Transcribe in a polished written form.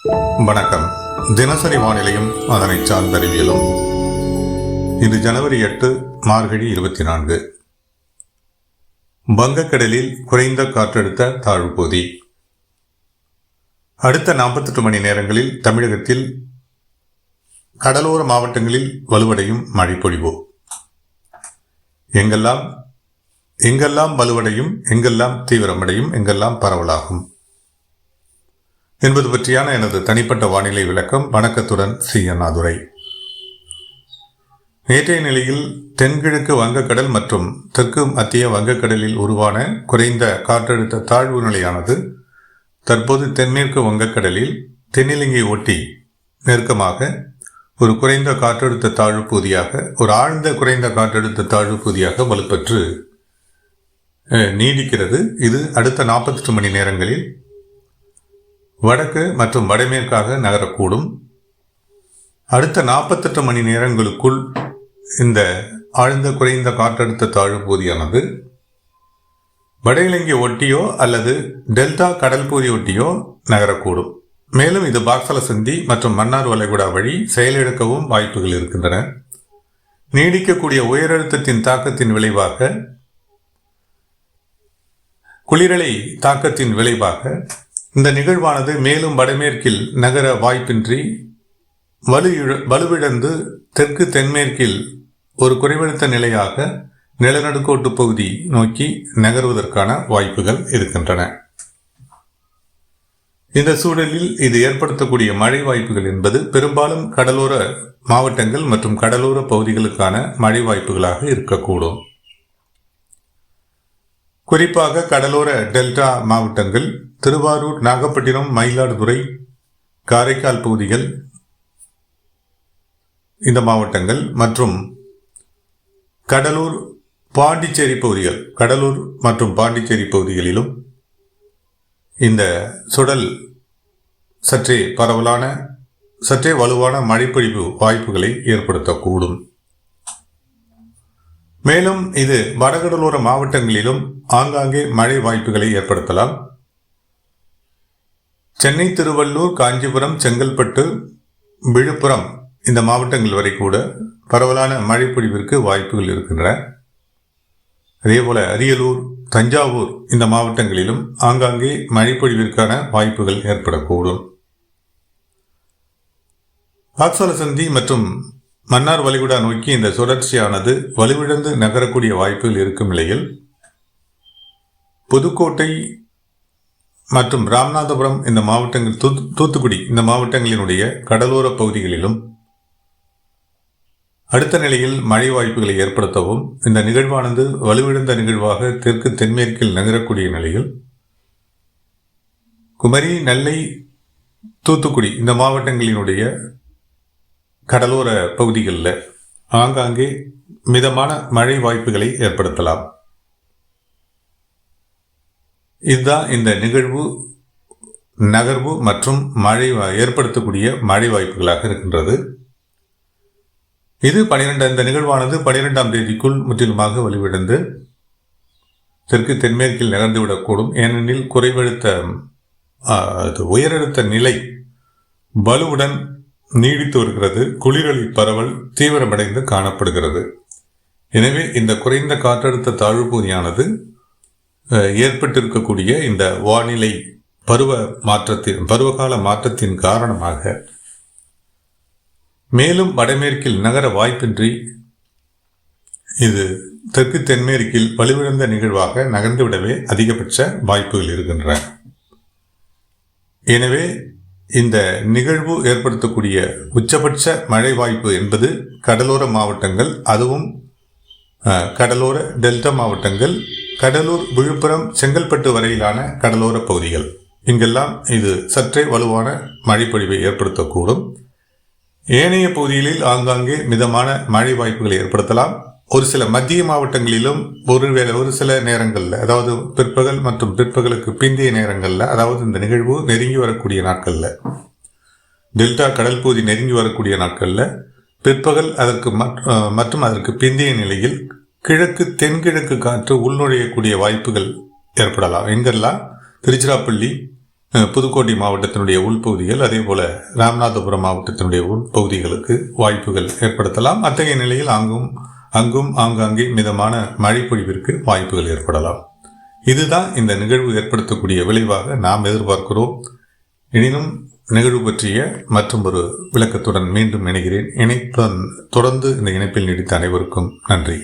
வணக்கம். தினசரி வானிலையும் அதனை சார்ந்த அறிவியலும். இது ஜனவரி 8 மார்கழி 24. வங்கக்கடலில் குறைந்த காற்றழுத்த தாழ்வு பகுதி. அடுத்த 48 மணி நேரங்களில் தமிழகத்தில் கடலோர மாவட்டங்களில் வலுவடையும் மழைப்பொழிவு. எங்கெல்லாம் வலுவடையும், எங்கெல்லாம் தீவிரமடையும், எங்கெல்லாம் பரவலாகும் என்பது பற்றியான எனது தனிப்பட்ட வானிலை விளக்கம். வணக்கத்துடன் சி அண்ணாதுரை. நேற்றைய நிலையில் தென்கிழக்கு வங்கக்கடல் மற்றும் தெற்கு மத்திய வங்கக்கடலில் உருவான குறைந்த காற்றழுத்த தாழ்வு நிலையானது தற்போது தென்மேற்கு வங்கக்கடலில் தென்னிலங்கை ஒட்டி நெருக்கமாக ஒரு குறைந்த காற்றழுத்த தாழ்வு பகுதியாக, ஒரு ஆழ்ந்த குறைந்த காற்றழுத்த தாழ்வு பகுதியாக வலுப்பெற்று நீடிக்கிறது. இது அடுத்த 48 மணி நேரங்களில் வடக்கு மற்றும் வடமேற்காக நகரக்கூடும். அடுத்த 48 மணி நேரங்களுக்குள் இந்த ஆழ்ந்த குறைந்த காற்றழுத்த தாழ்வு பகுதியானது வட இலங்கை ஒட்டியோ அல்லது டெல்டா கடல் பகுதி ஒட்டியோ நகரக்கூடும். மேலும் இது பாக்சல சந்தி மற்றும் மன்னார் வளைகுடா வழி செயலிழக்கவும் வாய்ப்புகள் இருக்கின்றன. நீடிக்கக்கூடிய உயரழுத்தத்தின் தாக்கத்தின் விளைவாக, குளிரலை தாக்கத்தின் விளைவாக இந்த நிகழ்வானது மேலும் வடமேற்கில் நகர வாய்ப்பின்றி வலுவிழந்து தெற்கு தென்மேற்கில் ஒரு குறைவழுத்த நிலையாக நிலநடுக்கோட்டு பகுதி நோக்கி நகர்வதற்கான வாய்ப்புகள் இருக்கின்றன. இந்த சூழலில் இது ஏற்படுத்தக்கூடிய மழை வாய்ப்புகள் என்பது பெரும்பாலும் கடலோர மாவட்டங்கள் மற்றும் கடலோர பகுதிகளுக்கான மழை வாய்ப்புகளாக இருக்கக்கூடும். குறிப்பாக கடலோர டெல்டா மாவட்டங்கள், திருவாரூர், நாகப்பட்டினம், மயிலாடுதுறை, காரைக்கால் பகுதிகள், இந்த மாவட்டங்கள் மற்றும் கடலூர் மற்றும் பாண்டிச்சேரி பகுதிகளிலும் இந்த சுழல் சற்றே வலுவான மழைப்பொழிவு வாய்ப்புகளை ஏற்படுத்தக்கூடும். மேலும் இது வடகடலோர மாவட்டங்களிலும் ஆங்காங்கே மழை வாய்ப்புகளை ஏற்படுத்தலாம். சென்னை, திருவள்ளூர், காஞ்சிபுரம், செங்கல்பட்டு, விழுப்புரம் இந்த மாவட்டங்கள் வரை கூட பரவலான மழைப்பொழிவிற்கு வாய்ப்புகள் இருக்கின்றன. அதேபோல அரியலூர், தஞ்சாவூர் இந்த மாவட்டங்களிலும் ஆங்காங்கே மழைப்பொழிவிற்கான வாய்ப்புகள் ஏற்படக்கூடும். பாக்சல சந்தி மற்றும் மன்னார் வளைகுடா நோக்கி இந்த சுழற்சியானது வலுவிழந்து நகரக்கூடிய வாய்ப்புகள் இருக்கும் நிலையில் புதுக்கோட்டை மற்றும் ராமநாதபுரம் இந்த மாவட்டங்கள், தூத்துக்குடி இந்த மாவட்டங்களினுடைய கடலோர பகுதிகளிலும் அடுத்த நிலையில் மழை வாய்ப்புகளை ஏற்படுத்தவும் இந்த நிகழ்வானது வலுவிழந்த நிகழ்வாக தெற்கு தென்மேற்கில் நகரக்கூடிய நிலையில் குமரி, நெல்லை, தூத்துக்குடி இந்த மாவட்டங்களினுடைய கடலோர பகுதிகளில் ஆங்காங்கே மிதமான மழை வாய்ப்புகளை ஏற்படுத்தலாம். இதுதான் இந்த நிகழ்வு நகர்வு மற்றும் மழை ஏற்படுத்தக்கூடிய மழை வாய்ப்புகளாக இருக்கின்றது. இது இந்த நிகழ்வானது 12ஆம் தேதிக்குள் முற்றிலுமாக வலுவிழந்து தெற்கு தென்மேற்கில் நகர்ந்துவிடக்கூடும். ஏனெனில் உயரழுத்த நிலை வலுவுடன் நீடித்து வருகிறது. குளிரலை பரவல் தீவிரமடைந்து காணப்படுகிறது. எனவே இந்த குறைந்த காற்றழுத்த தாழ்வு பகுதியானது ஏற்பட்டிருக்கக்கூடிய இந்த வானிலை பருவகால மாற்றத்தின் காரணமாக மேலும் வடமேற்கில் நகர வாய்ப்பின்றி இது தெற்கு தென்மேற்கில் வலுவிழந்த நிகழ்வாக நகர்ந்துவிடவே அதிகபட்ச வாய்ப்புகள் இருக்கின்றன. எனவே இந்த நிகழ்வு ஏற்படுத்தக்கூடிய உச்சபட்ச மழை வாய்ப்பு என்பது கடலோர மாவட்டங்கள், அதுவும் கடலோர டெல்டா மாவட்டங்கள், கடலூர், விழுப்புரம், செங்கல்பட்டு வரையிலான கடலோர பகுதிகள், இங்கெல்லாம் இது சற்றே வலுவான மழைப்பொழிவை ஏற்படுத்தக்கூடும். ஏனைய பகுதிகளில் ஆங்காங்கே மிதமான மழை வாய்ப்புகளை ஏற்படுத்தலாம். ஒரு சில மத்திய மாவட்டங்களிலும் ஒரு சில நேரங்களில், அதாவது பிற்பகல் மற்றும் பிற்பகலுக்கு பிந்தைய நேரங்களில், அதாவது இந்த நிகழ்வு நெருங்கி வரக்கூடிய நாட்களில், டெல்டா கடல் பகுதி நெருங்கி வரக்கூடிய நாட்களில் பிற்பகல் மற்றும் அதற்கு பிந்தைய நிலையில் கிழக்கு தென்கிழக்கு காற்று உள்நுழையக்கூடிய வாய்ப்புகள் ஏற்படலாம். எங்கெல்லாம் திருச்சிராப்பள்ளி, புதுக்கோட்டை மாவட்டத்தினுடைய உள்பகுதிகள், அதே போல ராமநாதபுரம் மாவட்டத்தினுடைய உள்பகுதிகளுக்கு வாய்ப்புகள் ஏற்படுத்தலாம். அத்தகைய நிலையில் அங்கும் ஆங்காங்கே மிதமான மழை பொழிவிற்கு வாய்ப்புகள் ஏற்படலாம். இதுதான் இந்த நிகழ்வு ஏற்படுத்தக்கூடிய விளைவாக நாம் எதிர்பார்க்கிறோம். எனினும் நிகழ்வு பற்றிய மற்றும் ஒரு விளக்கத்துடன் மீண்டும் இணைகிறேன். தொடர்ந்து இந்த இணைப்பில் நீடித்த அனைவருக்கும் நன்றி.